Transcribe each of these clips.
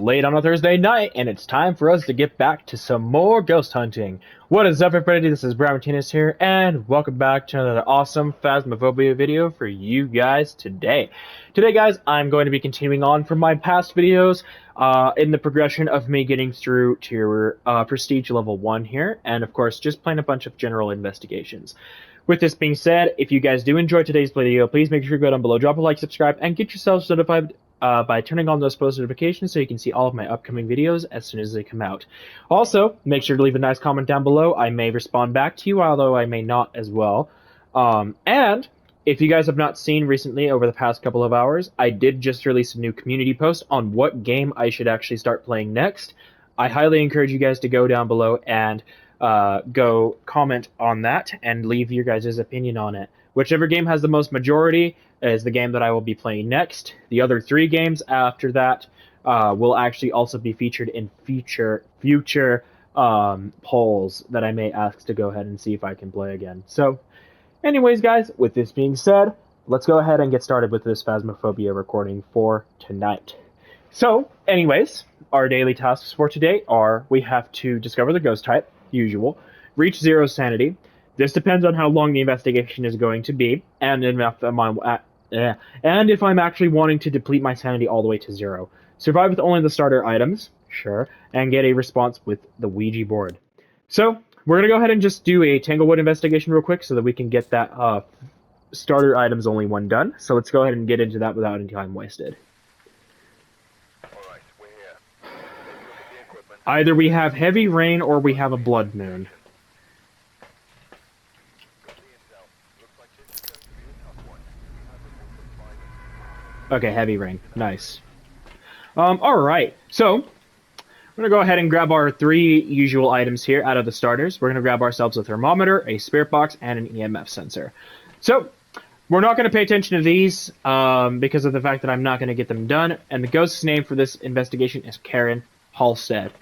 Late on a Thursday night, and it's time for us to get back to some more ghost hunting. What is up, everybody? This is Brian Martinez here, and welcome back to another awesome Phasmophobia video for you guys today. Today, guys, I'm going to be continuing on from my past videos in the progression of me getting through to Prestige level 1 here, and of course, just playing a bunch of general investigations. With this being said, if you guys do enjoy today's video, please make sure to go down below, drop a like, subscribe, and get yourselves notified by turning on those post notifications so you can see all of my upcoming videos as soon as they come out. Also, make sure to leave a nice comment down below. I may respond back to you, although I may not as well. And if you guys have not seen recently over the past couple of hours, I did just release a new community post on what game I should actually start playing next. I highly encourage you guys to go down below and go comment on that and leave your guys' opinion on it. Whichever game has the most majority is the game that I will be playing next. The other 3 games after that will actually also be featured in future polls that I may ask to go ahead and see if I can play again. So, anyways, guys, with this being said, let's go ahead and get started with this Phasmophobia recording for tonight. So, anyways, our daily tasks for today are we have to discover the ghost type, usual, reach 0 sanity. This depends on how long the investigation is going to be, and if I'm actually wanting to deplete my sanity all the way to 0. Survive with only the starter items, sure, and get a response with the Ouija board. So, we're going to go ahead and just do a Tanglewood investigation real quick so that we can get that starter items only one done. So let's go ahead and get into that without any time wasted. Alright, we're here. Let's look at the equipment. Either we have heavy rain or we have a blood moon. Got the intel. Looks like this is going to be a tough one. We have reports of violence. Okay, heavy rain. Nice. Alright, so we're going to go ahead and grab our 3 usual items here out of the starters. We're going to grab ourselves a thermometer, a spirit box, and an EMF sensor. So, we're not going to pay attention to these because of the fact that I'm not going to get them done. And the ghost's name for this investigation is Karen Halstead.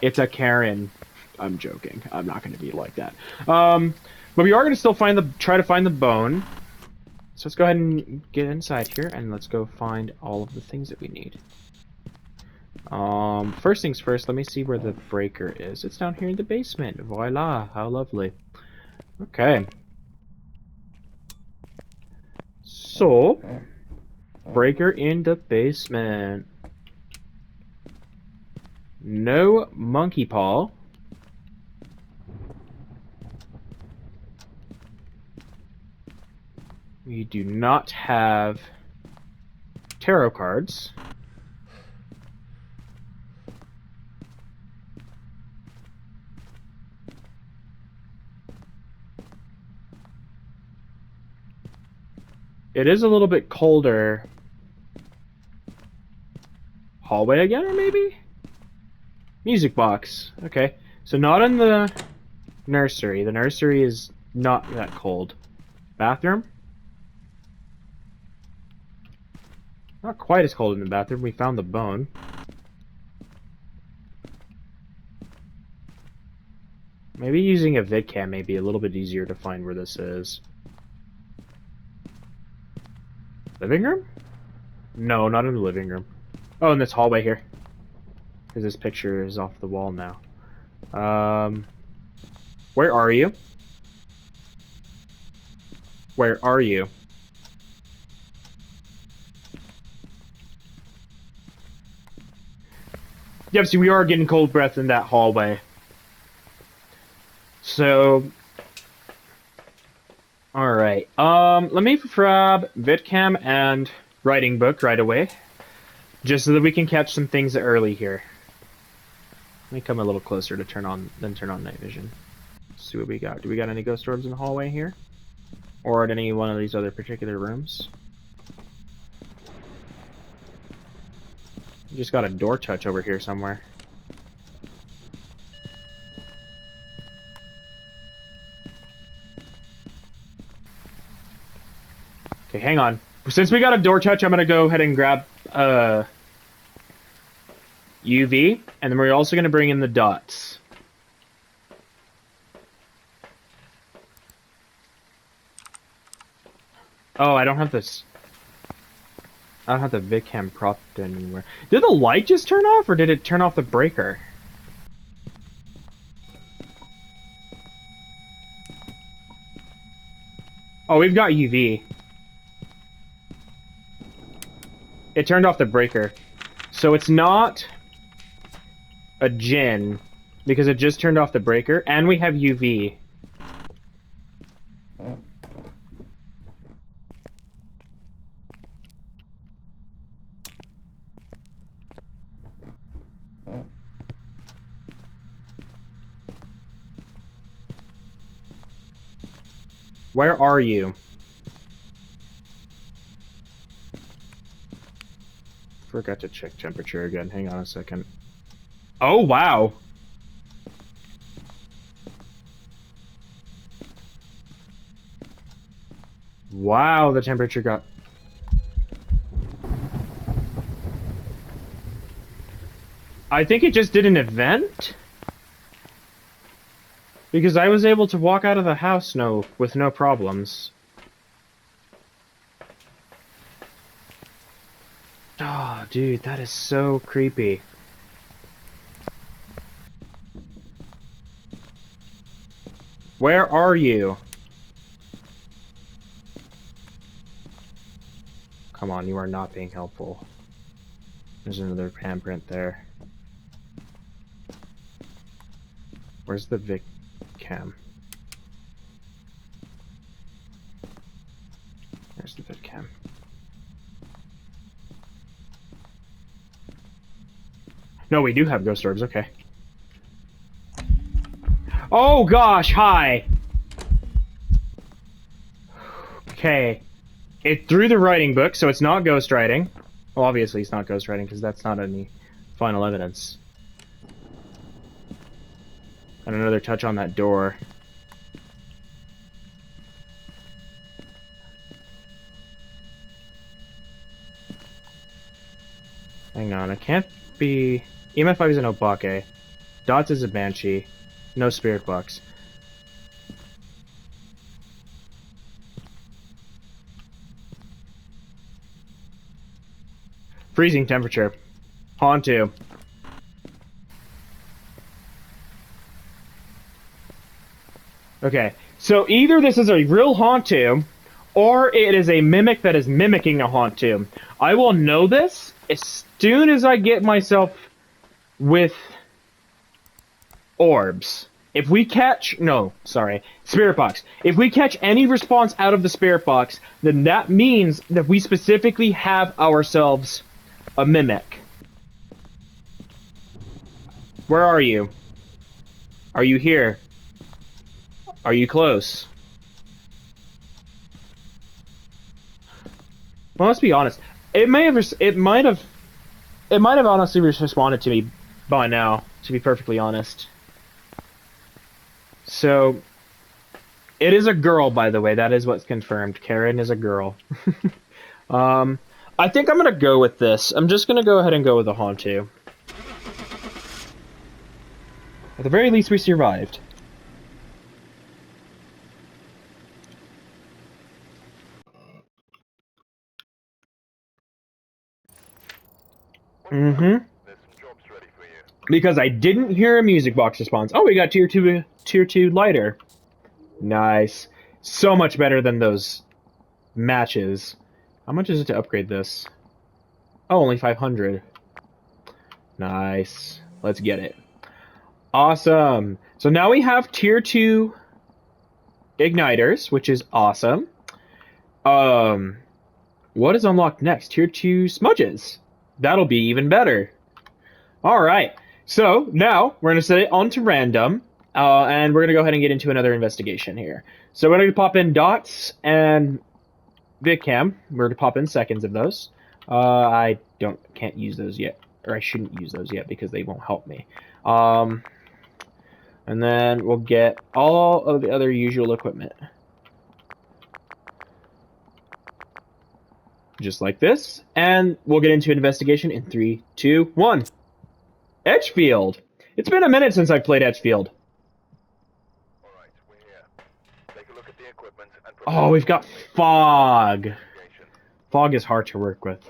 It's a Karen. I'm joking. I'm not going to be like that. But we are going to still try to find the bone. So let's go ahead and get inside here, and let's go find all of the things that we need. First things first, let me see where the breaker is. It's down here in the basement. Voila, how lovely. Okay. So, breaker in the basement. No monkey paw. We do not have tarot cards. It is a little bit colder. Hallway again, or maybe? Music box. Okay. So not in the nursery. The nursery is not that cold. Bathroom? Not quite as cold in the bathroom. We found the bone. Maybe using a vidcam may be a little bit easier to find where this is. Living room? No, not in the living room. Oh, in this hallway here. Because this picture is off the wall now. Where are you? Where are you? Yep, see, we are getting cold breath in that hallway. So, alright. Let me grab vidcam and writing book right away. Just so that we can catch some things early here. Let me come a little closer to turn on night vision. Let's see what we got. Do we got any ghost orbs in the hallway here? Or at any one of these other particular rooms? Just got a door touch over here somewhere. Okay, hang on. Since we got a door touch, I'm gonna go ahead and grab UV, and then we're also gonna bring in the dots. Oh, I don't have this. I don't have the VidCam propped anywhere. Did the light just turn off, or did it turn off the breaker? Oh, we've got UV. It turned off the breaker. So it's not a Jinn, because it just turned off the breaker, and we have UV. Where are you? Forgot to check temperature again. Hang on a second. Oh, wow. Wow, the temperature got... I think it just did an event? Because I was able to walk out of the house with no problems. Oh, dude, that is so creepy. Where are you? Come on, you are not being helpful. There's another handprint there. Where's the Vic cam? There's the vid cam. No, we do have ghost orbs, okay. Oh gosh, hi! Okay. It threw the writing book, so it's not ghost writing. Well, obviously it's not ghost writing, because that's not any final evidence. And another touch on that door. Hang on, it can't be... EMF5 is an Obake. Dots is a Banshee. No spirit box. Freezing temperature. Hantu. Okay, so either this is a real Hantu, or it is a mimic that is mimicking a Hantu. I will know this as soon as I get myself with orbs. If we catch... No, sorry. Spirit box. If we catch any response out of the spirit box, then that means that we specifically have ourselves a mimic. Where are you? Are you here? Are you close? Well, let's be honest. It might have honestly responded to me by now, to be perfectly honest. So, it is a girl, by the way. That is what's confirmed. Karen is a girl. I think I'm gonna go with this. I'm just gonna go ahead and go with the Hantu. At the very least, we survived. There's some jobs ready for you. Because I didn't hear a music box response. Oh, we got tier 2 lighter. Nice. So much better than those matches. How much is it to upgrade this? Oh, only 500. Nice. Let's get it. Awesome. So now we have tier 2 igniters, which is awesome. What is unlocked next? Tier 2 smudges. That'll be even better. Alright, so now we're going to set it onto random, and we're going to go ahead and get into another investigation here. So we're going to pop in dots and VidCam. We're going to pop in seconds of those. I can't use those yet, or I shouldn't use those yet because they won't help me. And then we'll get all of the other usual equipment. Just like this, and we'll get into investigation in 3, 2, 1. Edgefield! It's been a minute since I've played Edgefield. Alright, we're here. Take a look at the equipment and... Oh, we've got fog. Fog is hard to work with.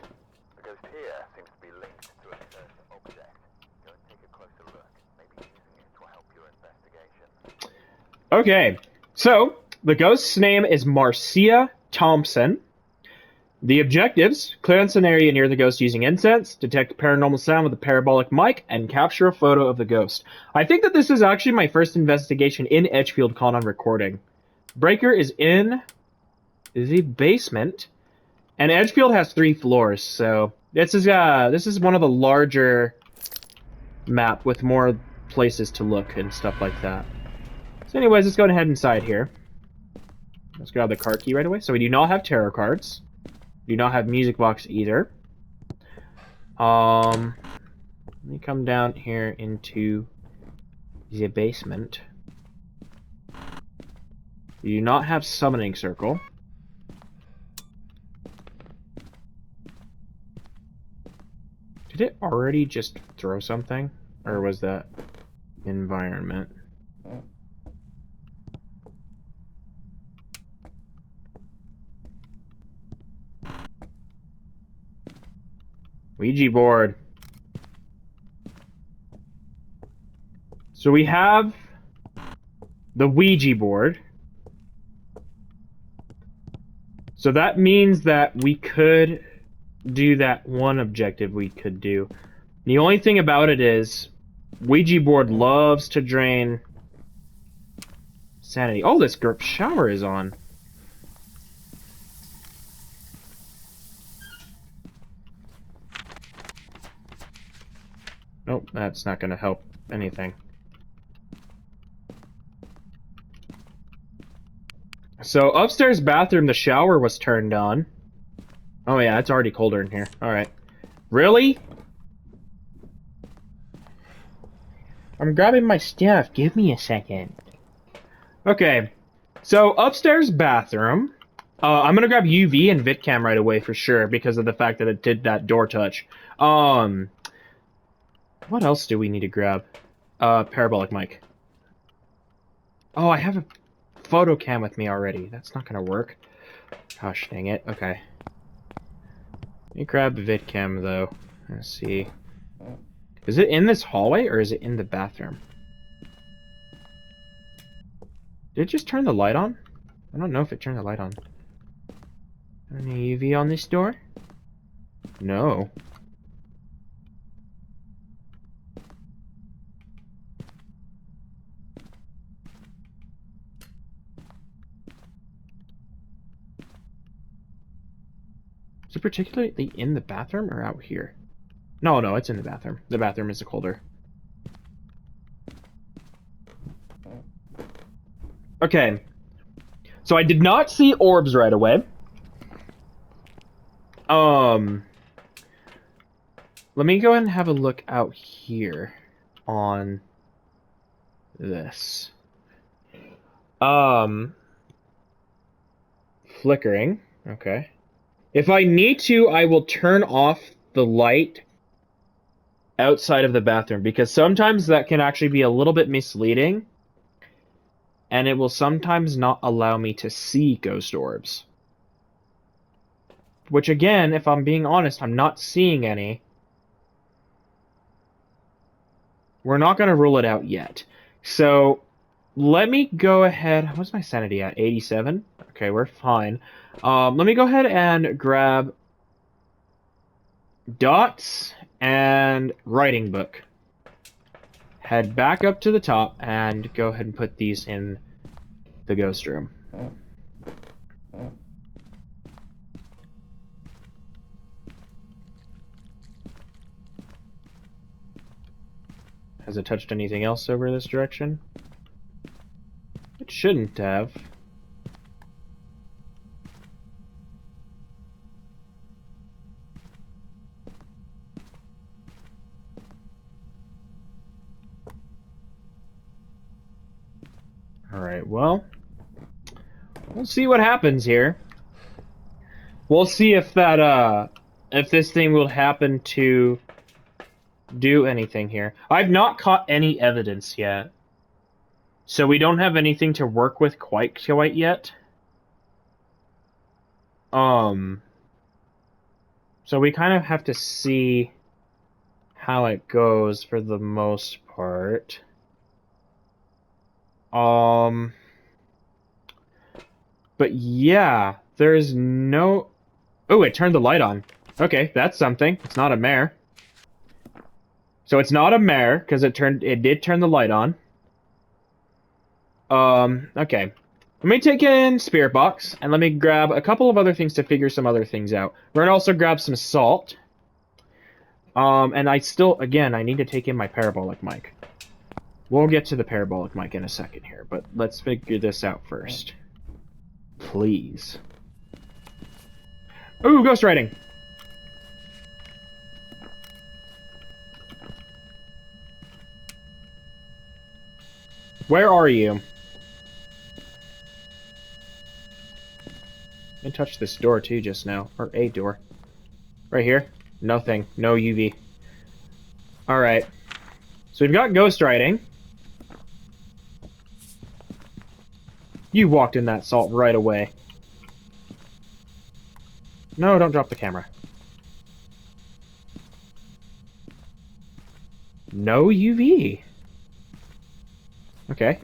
Okay, so the ghost's name is Marcia Thompson. The objectives: clearance an area near the ghost using incense, detect paranormal sound with a parabolic mic, and capture a photo of the ghost. I think that this is actually my first investigation in Edgefield caught on recording. Breaker is in the basement, and Edgefield has 3 floors, so this is one of the larger map with more places to look and stuff like that. So anyways, let's go ahead inside here. Let's grab the card key right away. So we do not have tarot cards. We do not have music box either. Let me come down here into the basement. We do not have summoning circle. Did it already just throw something? Or was that environment? Ouija board. So we have the Ouija board. So that means that we could do that one objective we could do. The only thing about it is Ouija board loves to drain sanity. Oh, this shower is on. Nope, that's not going to help anything. So upstairs bathroom, the shower was turned on. Oh yeah, it's already colder in here. Alright. Really? I'm grabbing my stuff. Give me a second. Okay. So upstairs bathroom. I'm gonna grab UV and VidCam right away for sure because of the fact that it did that door touch. What else do we need to grab? Parabolic mic. Oh, I have a photo cam with me already. That's not gonna work. Gosh dang it. Okay. Let me grab the VidCam though. Let's see. Is it in this hallway or is it in the bathroom? Did it just turn the light on? I don't know if it turned the light on. Any UV on this door? No. Is it particularly in the bathroom or out here? No, no, it's in the bathroom. The bathroom is colder. Okay. So I did not see orbs right away. Let me go ahead and have a look out here on this. Flickering. Okay. If I need to, I will turn off the light outside of the bathroom because sometimes that can actually be a little bit misleading and it will sometimes not allow me to see ghost orbs. Which again, if I'm being honest, I'm not seeing any. We're not going to rule it out yet. So let me go ahead. What's my sanity at? 87? Okay, we're fine. Let me go ahead and grab dots and writing book. Head back up to the top and go ahead and put these in the ghost room. Has it touched anything else over this direction? It shouldn't have. Alright, well, we'll see what happens here. We'll see if that, if this thing will happen to do anything here. I've not caught any evidence yet. So we don't have anything to work with quite yet. So we kind of have to see how it goes for the most part. But yeah, there's no... Oh, it turned the light on. Okay, that's something. It's not a mare. So it's not a mare, because it did turn the light on. Okay. Let me take in Spirit Box, and let me grab a couple of other things to figure some other things out. We're gonna also grab some salt. And again, I need to take in my parabolic mic. We'll get to the parabolic mic in a second here, but let's figure this out first. Please. Ooh, ghost writing! Where are you? I touched this door too just now, or a door. Right here? Nothing. No UV. Alright. So we've got ghost writing. You walked in that salt right away. No, don't drop the camera. No UV. Okay.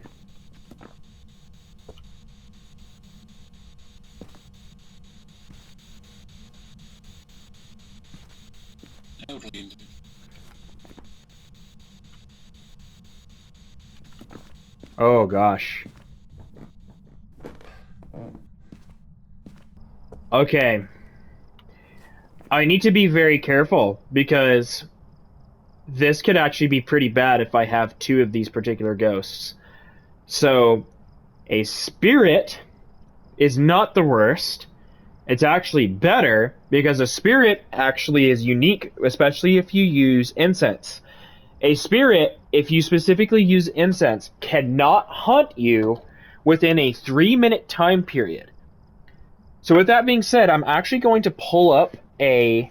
Oh gosh. Okay. I need to be very careful because this could actually be pretty bad if I have two of these particular ghosts. So, a spirit is not the worst. It's actually better because a spirit actually is unique, especially if you use incense. A spirit, if you specifically use incense, cannot hunt you within a 3-minute time period. So with that being said, I'm actually going to pull up a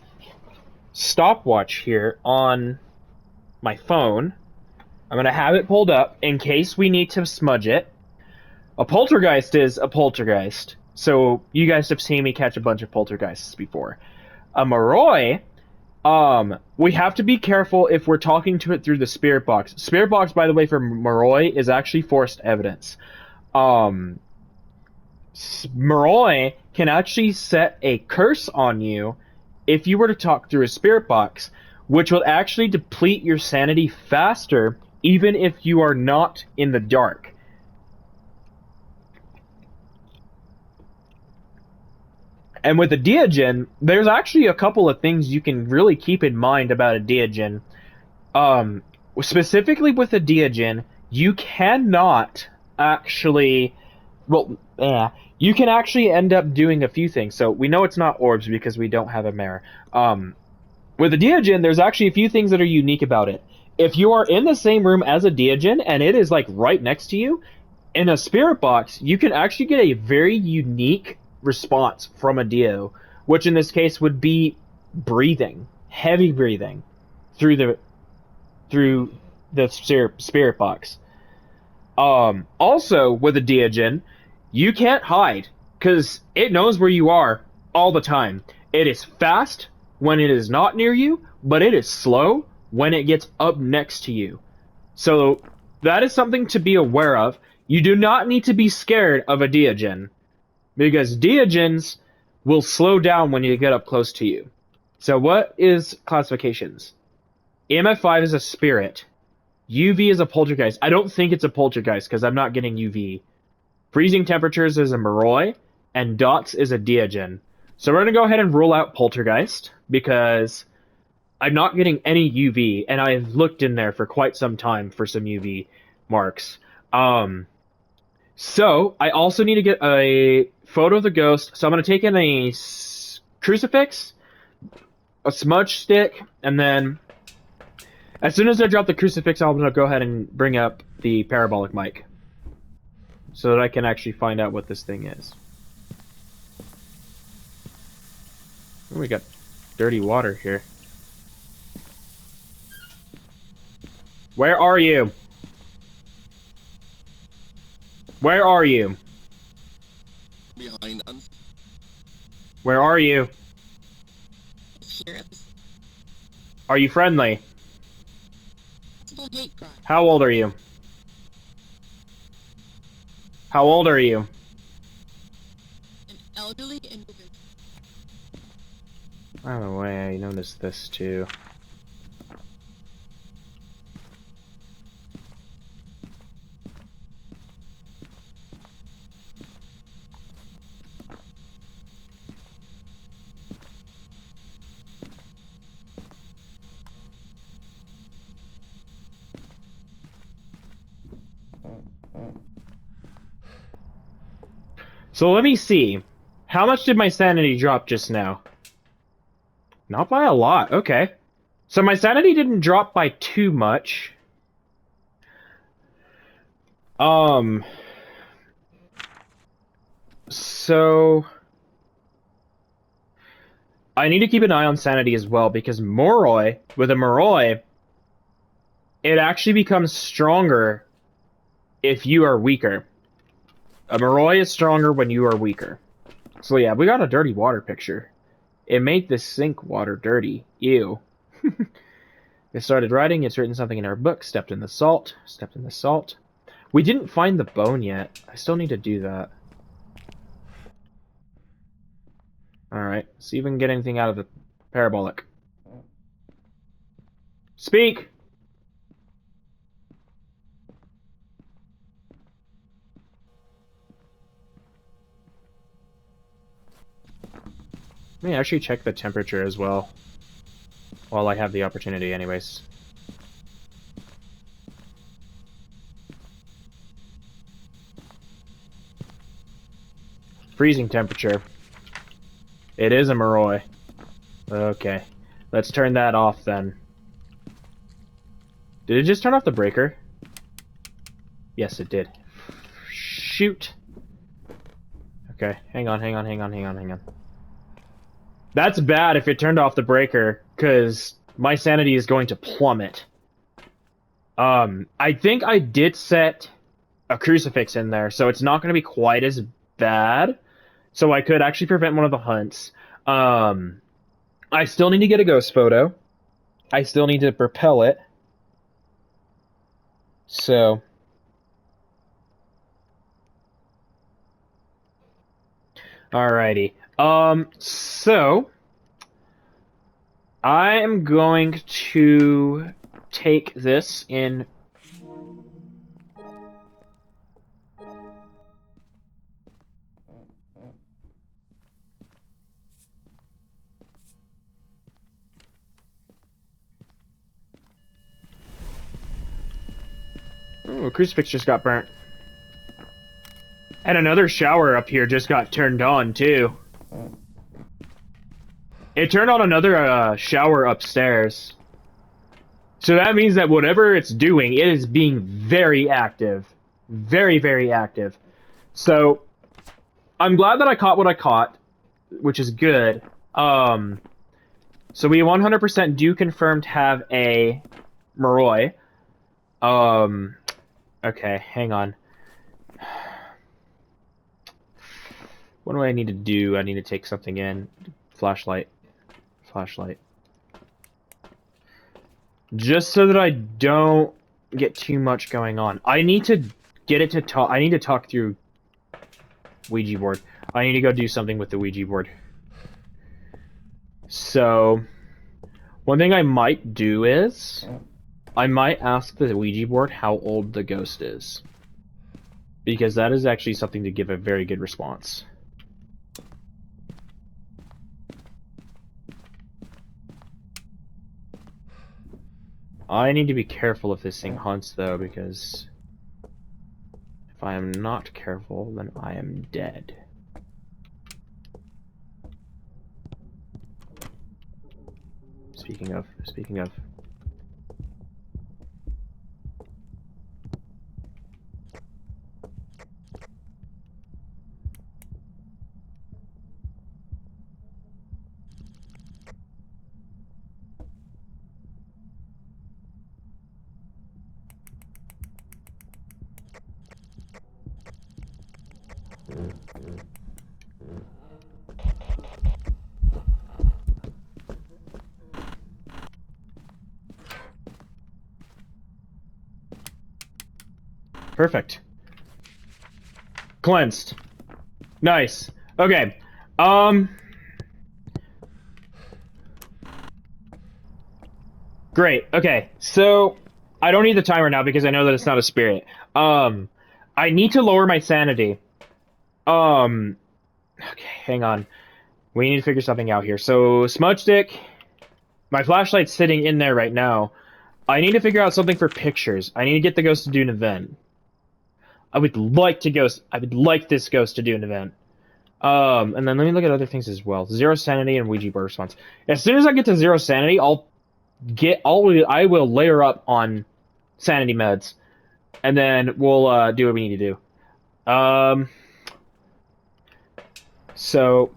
stopwatch here on my phone. I'm going to have it pulled up in case we need to smudge it. A poltergeist is a poltergeist. So you guys have seen me catch a bunch of poltergeists before. A Moroi, we have to be careful if we're talking to it through the spirit box. Spirit box, by the way, for Moroi is actually forced evidence. Moroi can actually set a curse on you if you were to talk through a spirit box, which will actually deplete your sanity faster, even if you are not in the dark. And with a Deogen, there's actually a couple of things you can really keep in mind about a Deogen. Specifically with a Deogen, you cannot actually... Well, you can actually end up doing a few things. So we know it's not orbs because we don't have a mirror. With a Deogen, there's actually a few things that are unique about it. If you are in the same room as a Deogen and it is like right next to you, in a spirit box, you can actually get a very unique response from a Dio, which in this case would be breathing, heavy breathing through the spirit box. Also with a Deogen, you can't hide because it knows where you are all the time. It is fast when it is not near you, but it is slow when it gets up next to you. So that is something to be aware of. You do not need to be scared of a Deogen, because Deogens will slow down when you get up close to you. So what is classifications? EMF5 is a spirit. UV is a poltergeist. I don't think it's a poltergeist because I'm not getting UV. Freezing temperatures is a Moroi, and dots is a Deogen. So we're going to go ahead and rule out poltergeist because I'm not getting any UV, and I've looked in there for quite some time for some UV marks. So I also need to get a photo of the ghost. So I'm going to take in a crucifix, a smudge stick, and then as soon as I drop the crucifix, I'm going to go ahead and bring up the parabolic mic so that I can actually find out what this thing is. Oh, we got dirty water here. Where are you? Where are you? Behind us. Where are you? Here. Are you friendly? People hate crime. How old are you? How old are you? elderly and moving. By the way, I noticed this too. So let me see. How much did my sanity drop just now? Not by a lot. Okay. So my sanity didn't drop by too much. So I need to keep an eye on sanity as well because Moroi, with a Moroi, it actually becomes stronger if you are weaker. A Moroi is stronger when you are weaker. So yeah, we got a dirty water picture. It made the sink water dirty. Ew. It started writing, it's written something in our book, stepped in the salt. We didn't find the bone yet. I still need to do that. Alright, see if we can get anything out of the parabolic. Speak! Let me actually check the temperature as well. While I have the opportunity anyways. Freezing temperature. It is a Moroi. Okay. Let's turn that off then. Did it just turn off the breaker? Yes, it did. Shoot. Okay, hang on. That's bad if it turned off the breaker, because my sanity is going to plummet. I think I did set a crucifix in there, so it's not going to be quite as bad. So I could actually prevent one of the hunts. I still need to get a ghost photo. I still need to propel it. So... Alrighty. So... I am going to take this in... Oh, a crucifix just got burnt. And another shower up here just got turned on, too. It turned on another shower upstairs. So that means that whatever it's doing, it is being very active. Very, very active. So, I'm glad that I caught what I caught, which is good. So we 100% do confirmed have a Moroi. Okay, hang on. What do I need to do? I need to take something in. Flashlight. Just so that I don't get too much going on. I need to get it to talk. I need to talk through Ouija board. I need to go do something with the Ouija board. So, one thing I might do is, I might ask the Ouija board how old the ghost is. Because that is actually something to give a very good response. I need to be careful if this thing hunts, though, because if I am not careful, then I am dead. Speaking of. Perfect. Cleansed. Nice. Okay. Um. Great. Okay. So I don't need the timer now because I know that it's not a spirit. Um. I need to lower my sanity. Um. Okay. Hang on. We need to figure something out here. So smudge stick. My flashlight's sitting in there right now. I need to figure out something for pictures. I need to get the ghost to do an event. I would like this ghost to do an event. And then let me look at other things as well. Zero sanity and Ouija board response. As soon as I get to zero sanity, I will layer up on sanity meds, and then we'll do what we need to do. So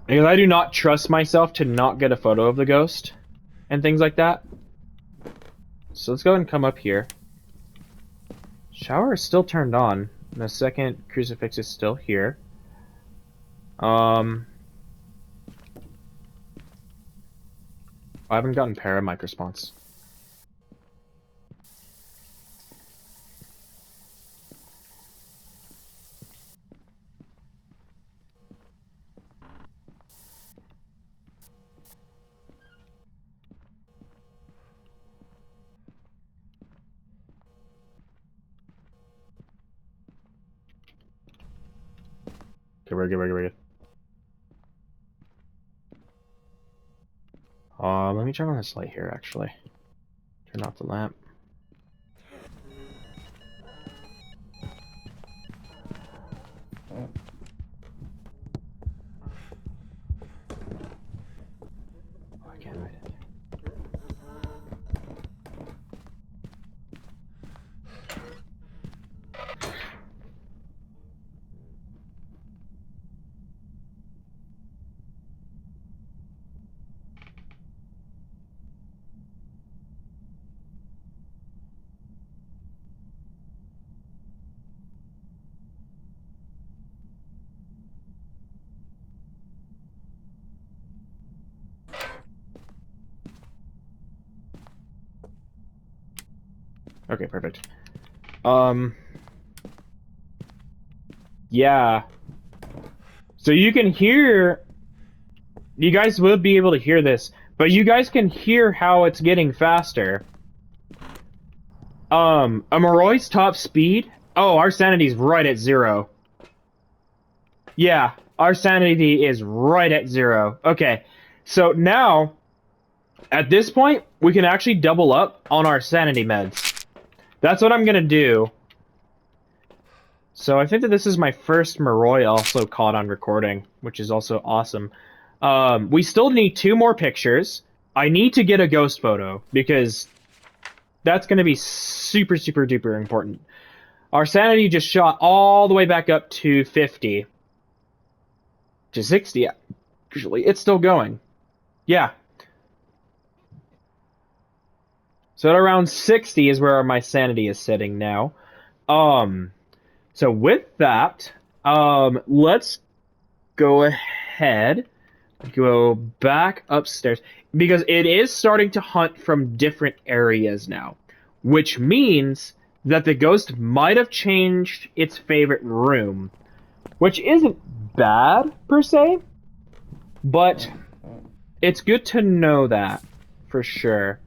because I do not trust myself to not get a photo of the ghost and things like that. So let's go ahead and come up here. Shower is still turned on. And the second crucifix is still here. I haven't gotten paramic response. Okay, we're good. Let me turn on this light here, actually. Turn off the lamp. I can't read it. Okay, perfect. Yeah. So you can hear... You guys will be able to hear this, but you guys can hear how it's getting faster. A Moroi's top speed? Oh, our sanity's right at 0. Yeah, our sanity is right at 0. Okay, so now, at this point, we can actually double up on our sanity meds. That's what I'm gonna do. So I think that this is my first Moroi also caught on recording, which is also awesome. We still need 2 more pictures. I need to get a ghost photo, because that's going to be super, super duper important. Our sanity just shot all the way back up to 50. To 60, actually. It's still going. Yeah. So at around 60 is where my sanity is sitting now. So with that, let's go ahead, go back upstairs, because it is starting to hunt from different areas now, which means that the ghost might have changed its favorite room, which isn't bad per se, but it's good to know that for sure.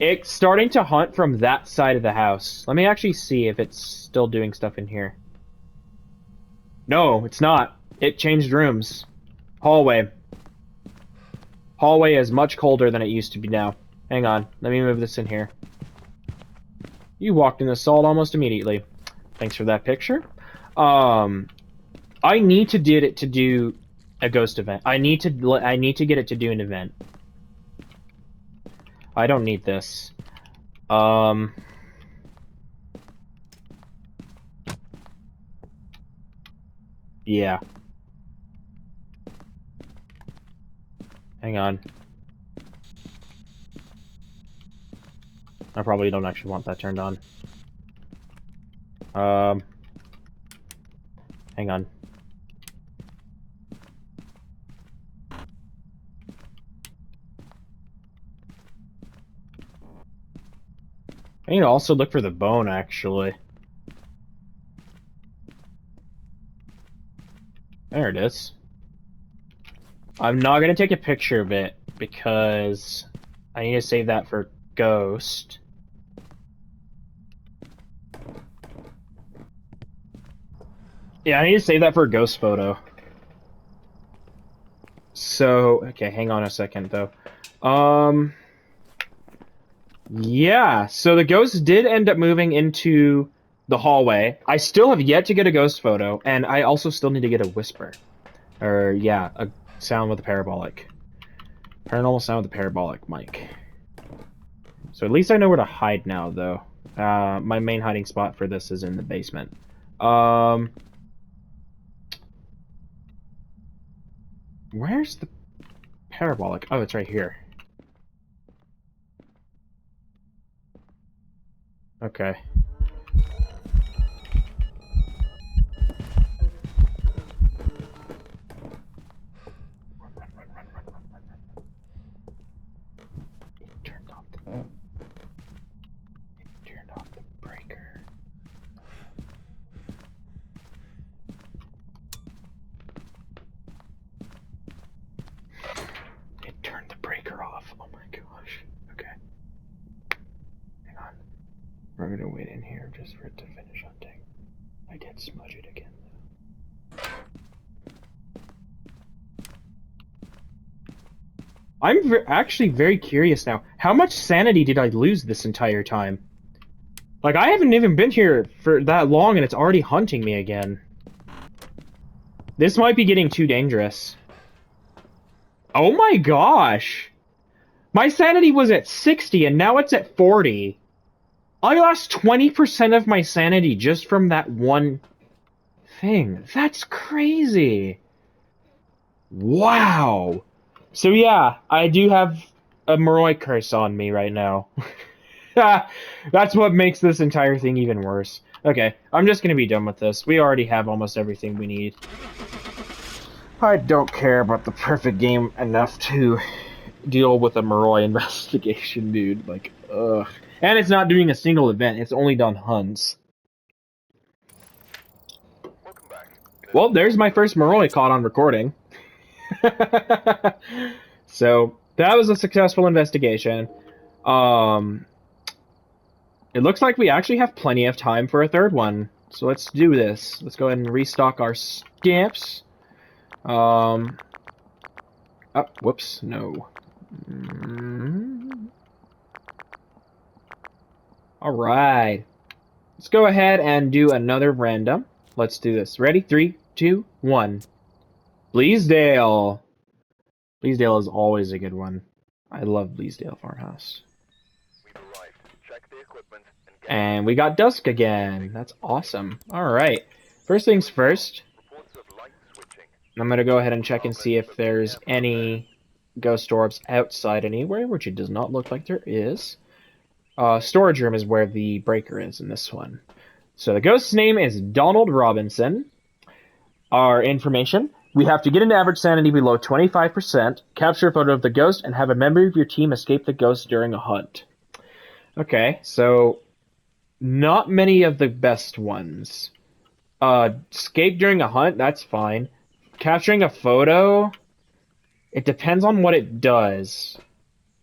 It's starting to hunt from that side of the house. Let me actually see if it's still doing stuff in here. No, it's not. It changed rooms. Hallway. Hallway is much colder than it used to be now. Hang on. Let me move this in here. You walked in the salt almost immediately. Thanks for that picture. I need to get it to do a ghost event. I need to get it to do an event. I don't need this. Yeah. Hang on. I probably don't actually want that turned on. Hang on. I need to also look for the bone, actually. There it is. I'm not gonna take a picture of it because I need to save that for Ghost. Yeah, I need to save that for a Ghost photo. So, okay, hang on a second though. Yeah, so the ghost did end up moving into the hallway. I still have yet to get a ghost photo, and I also still need to get a whisper. Or, yeah, a sound with a parabolic. Paranormal sound with a parabolic mic. So at least I know where to hide now, though. My main hiding spot for this is in the basement. Where's the parabolic? Oh, it's right here. Okay. Turned off the breaker. It turned the breaker off. Oh my gosh. Okay. Hang on. We're gonna wait in here just for it to finish hunting. I did smudge it again, though. I'm actually very curious now. How much sanity did I lose this entire time? Like, I haven't even been here for that long and it's already hunting me again. This might be getting too dangerous. Oh my gosh! My sanity was at 60 and now it's at 40. I lost 20% of my sanity just from that one thing. That's crazy. Wow. So yeah, I do have a Moroi curse on me right now. That's what makes this entire thing even worse. Okay, I'm just gonna be done with this. We already have almost everything we need. I don't care about the perfect game enough to deal with a Moroi investigation, dude. Like, ugh. And it's not doing a single event, it's only done hunts. Welcome back. Well, there's my first Moroi caught on recording. So, that was a successful investigation. It looks like we actually have plenty of time for a third one. So let's do this. Let's go ahead and restock our stamps. Oh, whoops, no. Alright. Let's go ahead and do another random. Let's do this. Ready? 3, 2, 1. Bleasdale. Bleasdale is always a good one. I love Bleasdale Farmhouse. We've arrived. Check the equipment and get And we got dusk again. That's awesome. Alright. First things first, reports of light switching. I'm going to go ahead and check and see if there's any ghost orbs outside anywhere, which it does not look like there is. Storage room is where the breaker is in this one. So the ghost's name is Donald Robinson. Our information: we have to get an average sanity below 25%, capture a photo of the ghost, and have a member of your team escape the ghost during a hunt. Okay, so not many of the best ones. Escape during a hunt, that's fine. Capturing a photo, it depends on what it does.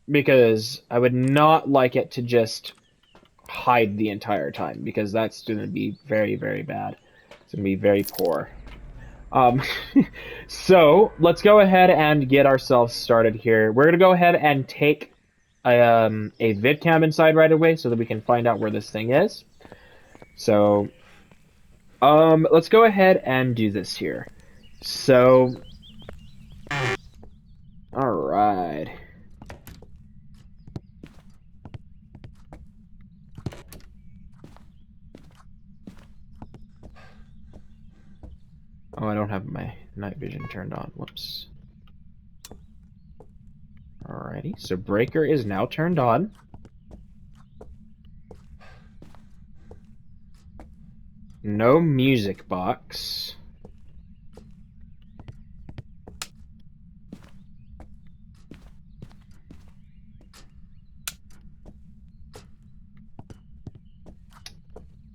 Because I would not like it to just hide the entire time, because that's going to be very, very bad. It's going to be very poor. So, let's go ahead and get ourselves started here. We're going to go ahead and take a vidcam inside right away so that we can find out where this thing is. So, let's go ahead and do this here. So, alright. Oh, I don't have my night vision turned on. Whoops. Alrighty, so breaker is now turned on. No music box.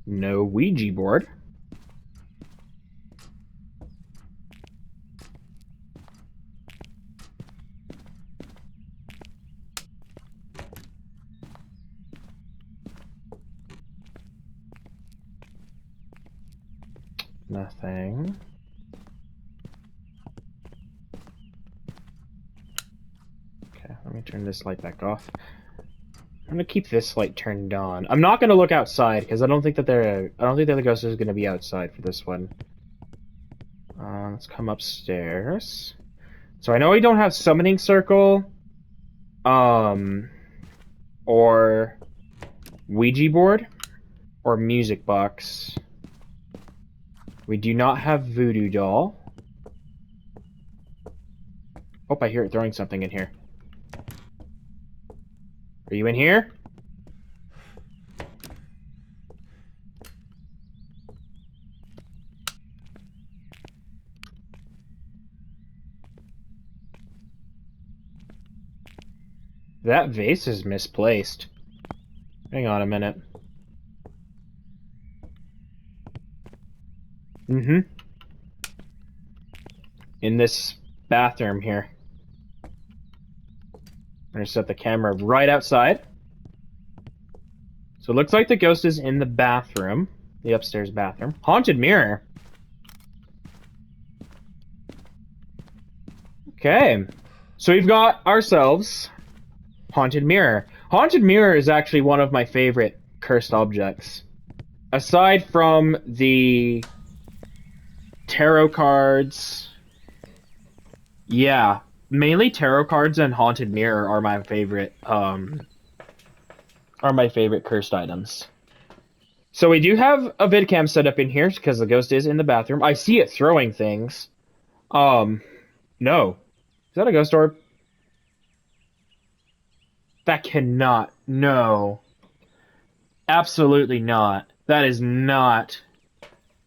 No Ouija board. Nothing. Okay, let me turn this light back off. I'm gonna keep this light turned on. I'm not gonna look outside because I don't think that the ghost is gonna be outside for this one. Let's come upstairs. So I know we don't have summoning circle, or Ouija board, or music box. We do not have voodoo doll. Oh, I hear it throwing something in here. Are you in here? That vase is misplaced. Hang on a minute. Mm-hmm. In this bathroom here. I'm gonna set the camera right outside. So it looks like the ghost is in the bathroom. The upstairs bathroom. Haunted mirror. Okay. So we've got ourselves Haunted mirror. Haunted mirror is actually one of my favorite cursed objects. Aside from the tarot cards, yeah, mainly tarot cards and haunted mirror are my favorite cursed items. So we do have a vidcam set up in here because the ghost is in the bathroom. I see it throwing things. No. Is that a ghost orb? That cannot. No. Absolutely not. That is not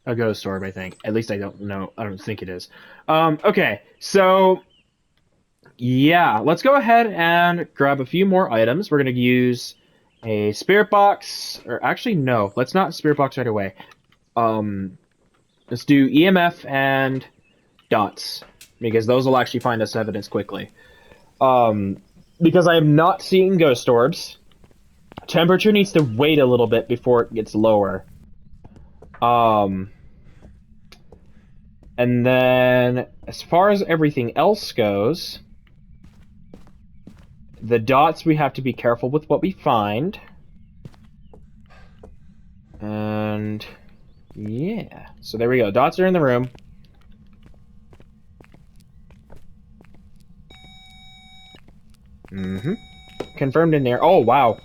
a ghost orb, I think. At least I don't know. I don't think it is. Okay, so yeah, let's go ahead and grab a few more items. We're gonna use a spirit box, or actually no, let's not spirit box right away. Let's do EMF and dots because those will actually find us evidence quickly. Because I am not seeing ghost orbs. Temperature needs to wait a little bit before it gets lower. And then, as far as everything else goes, the dots, we have to be careful with what we find. And, yeah. So there we go. Dots are in the room. Mm-hmm. Confirmed in there. Oh, wow.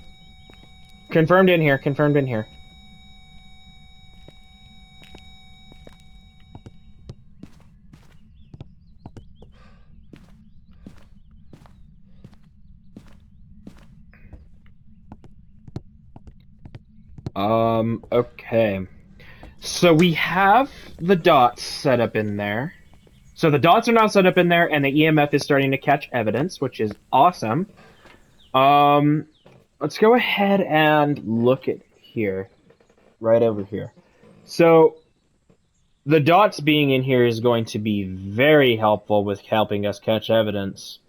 Confirmed in here. Confirmed in here. Okay. So we have the dots set up in there. So the dots are now set up in there, and the EMF is starting to catch evidence, which is awesome. Let's go ahead and look at here. Right over here. So the dots being in here is going to be very helpful with helping us catch evidence.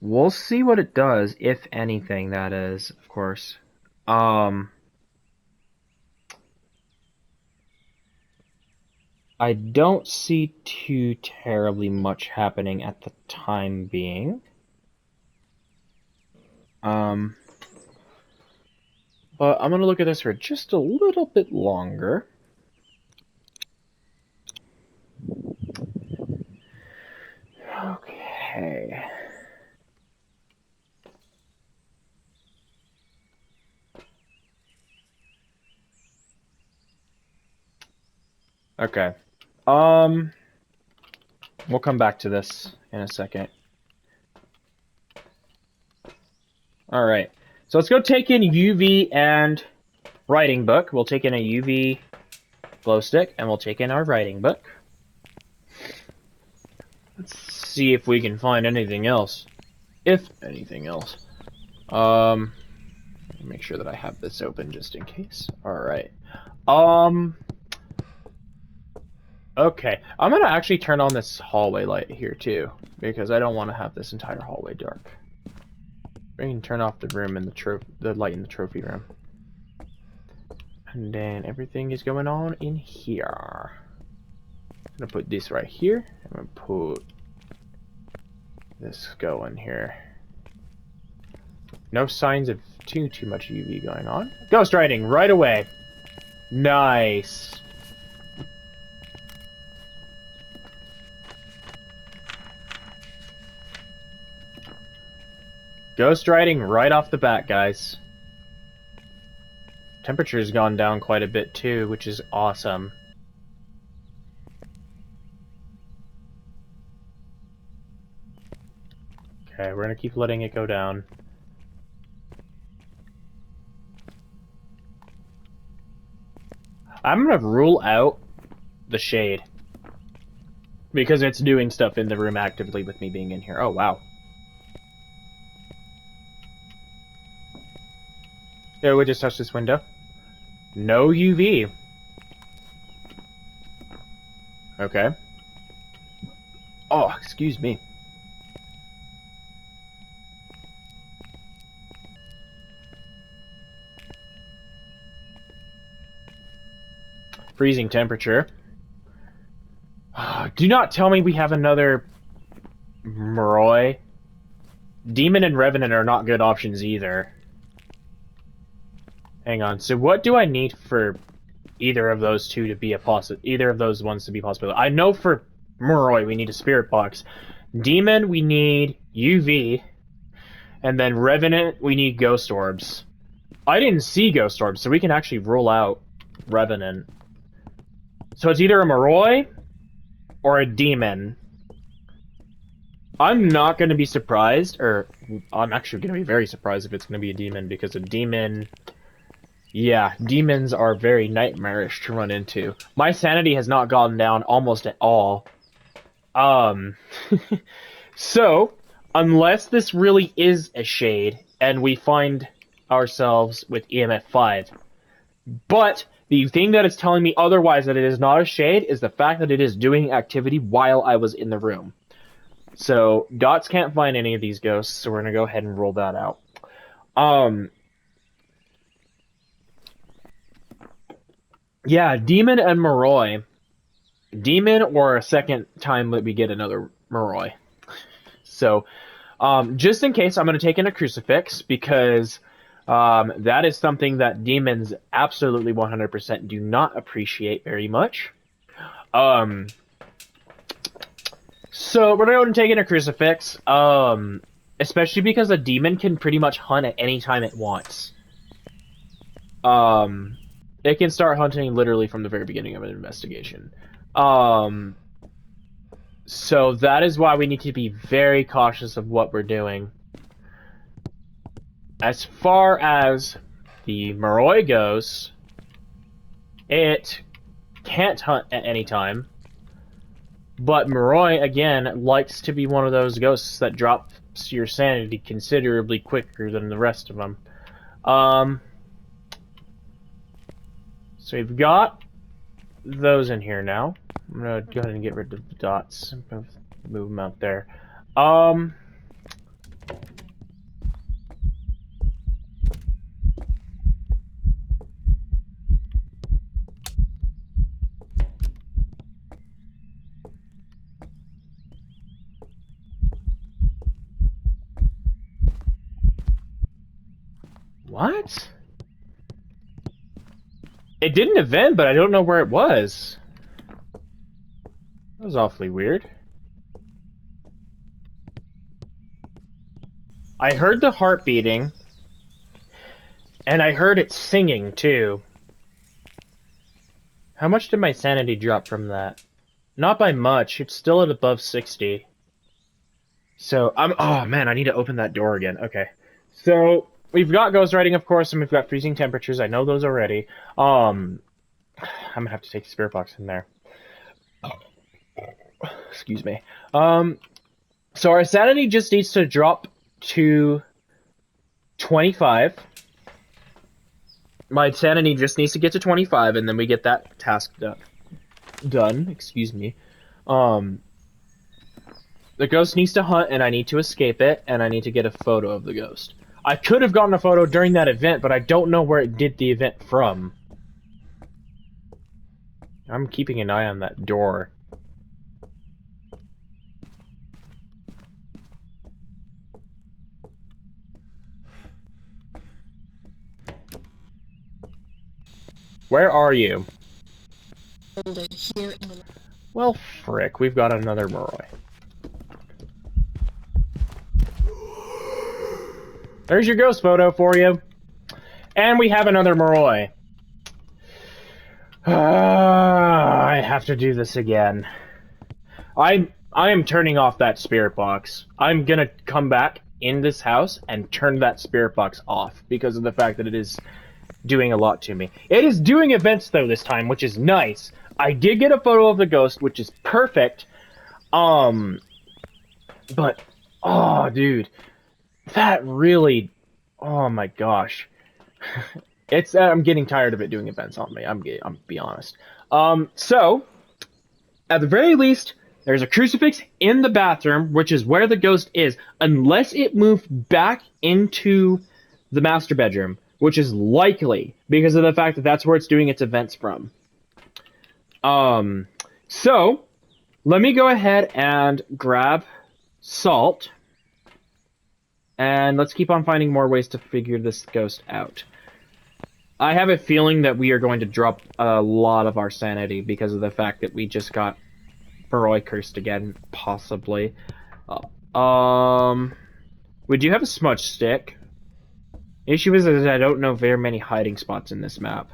We'll see what it does, if anything, that is, of course. I don't see too terribly much happening at the time being. But I'm gonna look at this for just a little bit longer. Okay. Okay. We'll come back to this in a second. Alright. So let's go take in UV and writing book. We'll take in a UV glow stick, and we'll take in our writing book. Let's see if we can find anything else. If anything else. Make sure that I have this open just in case. Alright. Okay. I'm gonna actually turn on this hallway light here too, because I don't want to have this entire hallway dark. We can turn off the room in the light in the trophy room. And then everything is going on in here. I'm gonna put this right here. I'm gonna put this going here. No signs of too much UV going on. Ghost writing right away. Nice. Ghost writing right off the bat, guys. Temperature's gone down quite a bit too, which is awesome. Okay, we're gonna keep letting it go down. I'm gonna rule out the shade. Because it's doing stuff in the room actively with me being in here. Oh, wow. Yeah, we just touched this window. No UV. Okay. Oh, excuse me. Freezing temperature. Do not tell me we have another Moroi. Demon and Revenant are not good options either. Hang on. So what do I need for either of those two to be a either of those ones to be possible? I know for Moroi we need a Spirit Box. Demon we need UV. And then Revenant we need Ghost Orbs. I didn't see Ghost Orbs, so we can actually rule out Revenant. So it's either a Moroi or a Demon. I'm not going to be surprised, or I'm actually going to be very surprised if it's going to be a Demon, because a Demon... Yeah, Demons are very nightmarish to run into. My sanity has not gone down almost at all. So, unless this really is a shade, and we find ourselves with EMF 5. But the thing that is telling me otherwise that it is not a shade is the fact that it is doing activity while I was in the room. So, Dots can't find any of these ghosts, so we're going to go ahead and rule that out. Yeah, Demon and Moroi. Demon or a second time that we get another Moroi. So, just in case, I'm going to take in a Crucifix, because that is something that demons absolutely 100% do not appreciate very much. So, we're going to take in a Crucifix, especially because a demon can pretty much hunt at any time it wants. It can start hunting literally from the very beginning of an investigation. So that is why we need to be very cautious of what we're doing. As far as the Moroi goes, it can't hunt at any time. But Moroi, again, likes to be one of those ghosts that drops your sanity considerably quicker than the rest of them. So we've got those in here now. I'm gonna go ahead and get rid of the dots. Move them out there. What? It didn't event, but I don't know where it was. That was awfully weird. I heard the heart beating, and I heard it singing, too. How much did my sanity drop from that? Not by much. It's still at above 60. So, oh man, I need to open that door again. Okay. So, we've got ghost writing, of course, and we've got freezing temperatures. I know those already. I'm gonna have to take the spirit box in there. Excuse me. So our sanity just needs to drop to 25. My sanity just needs to get to 25, and then we get that task done. Excuse me. The ghost needs to hunt, and I need to escape it, and I need to get a photo of the ghost. I could have gotten a photo during that event, but I don't know where it did the event from. I'm keeping an eye on that door. Where are you? Folder here in the... Well, frick, we've got another Moroi. There's your ghost photo for you. And we have another Moroi. I have to do this again. I am turning off that spirit box. I'm gonna come back in this house and turn that spirit box off because of the fact that it is doing a lot to me. It is doing events though this time, which is nice. I did get a photo of the ghost, which is perfect. But oh, dude, that really, oh my gosh, it's I'm getting tired of it doing events on me. I'm be honest. So at the very least, there's a crucifix in the bathroom, which is where the ghost is, unless it moved back into the master bedroom, which is likely because of the fact that that's where it's doing its events from. So let me go ahead and grab salt, and let's keep on finding more ways to figure this ghost out. I have a feeling that we are going to drop a lot of our sanity because of the fact that we just got Moroi cursed again, possibly. Would you have a smudge stick? The issue is that I don't know very many hiding spots in this map.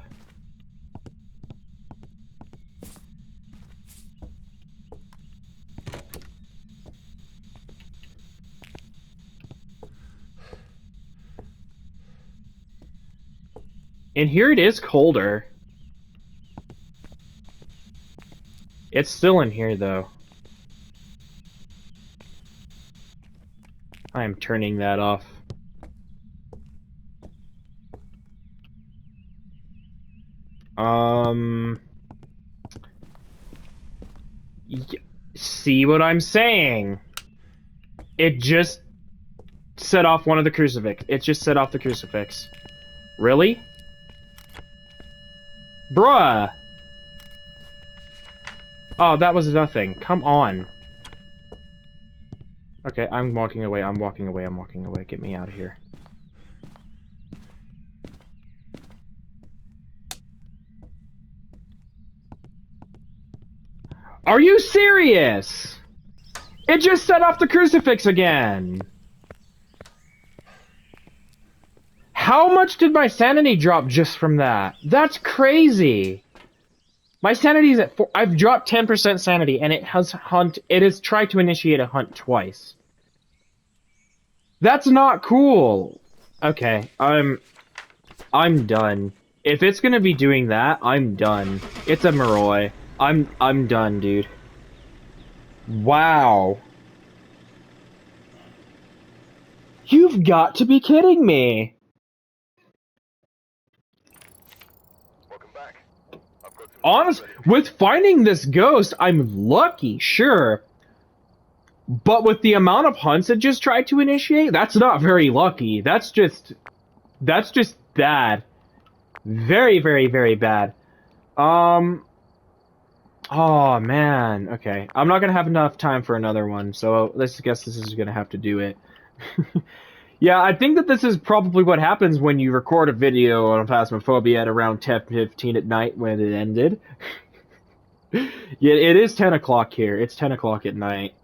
And here it is colder. It's still in here, though. I am turning that off. See what I'm saying? It just set off one of the crucifix. It just set off the crucifix. Really? Bruh! Oh, that was nothing. Come on. Okay, I'm walking away, I'm walking away, I'm walking away. Get me out of here. Are you serious? It just set off the crucifix again! How much did my sanity drop just from that? That's crazy! My sanity is at 4. I've dropped 10% sanity, and it has tried to initiate a hunt twice. That's not cool! Okay, I'm done. If it's gonna be doing that, I'm done. It's a Moroi. I'm done, dude. Wow. You've got to be kidding me! Welcome back. I've got some Honest, with finding this ghost, I'm lucky, sure. But with the amount of hunts it just tried to initiate, that's not very lucky. That's just bad. Very, very, very bad. Oh, man. Okay. I'm not gonna have enough time for another one, so let's guess this is gonna have to do it. Yeah, I think that this is probably what happens when you record a video on Phasmophobia at around 10:15 at night when it ended. Yeah, it is 10 o'clock here. It's 10 o'clock at night.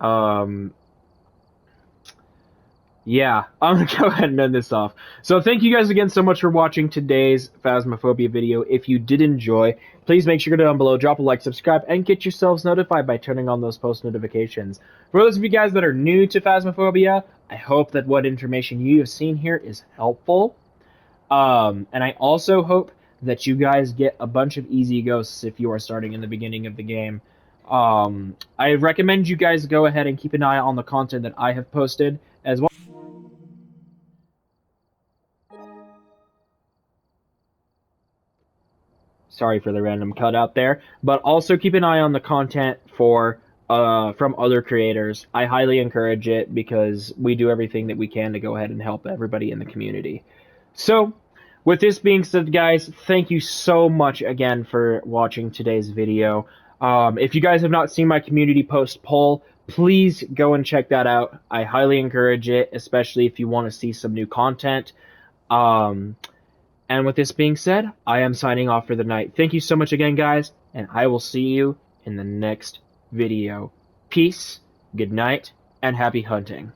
Yeah, I'm gonna go ahead and end this off. So thank you guys again so much for watching today's Phasmophobia video. If you did enjoy, please make sure to go down below, drop a like, subscribe, and get yourselves notified by turning on those post notifications. For those of you guys that are new to Phasmophobia, I hope that what information you have seen here is helpful. And I also hope that you guys get a bunch of easy ghosts if you are starting in the beginning of the game. I recommend you guys go ahead and keep an eye on the content that I have posted as well. Sorry for the random cut out there, but also keep an eye on the content for from other creators. I highly encourage it because we do everything that we can to go ahead and help everybody in the community. So, with this being said, guys, thank you so much again for watching today's video. If you guys have not seen my community post poll, please go and check that out. I highly encourage it, especially if you want to see some new content. And with this being said, I am signing off for the night. Thank you so much again, guys, and I will see you in the next video. Peace, good night, and happy hunting.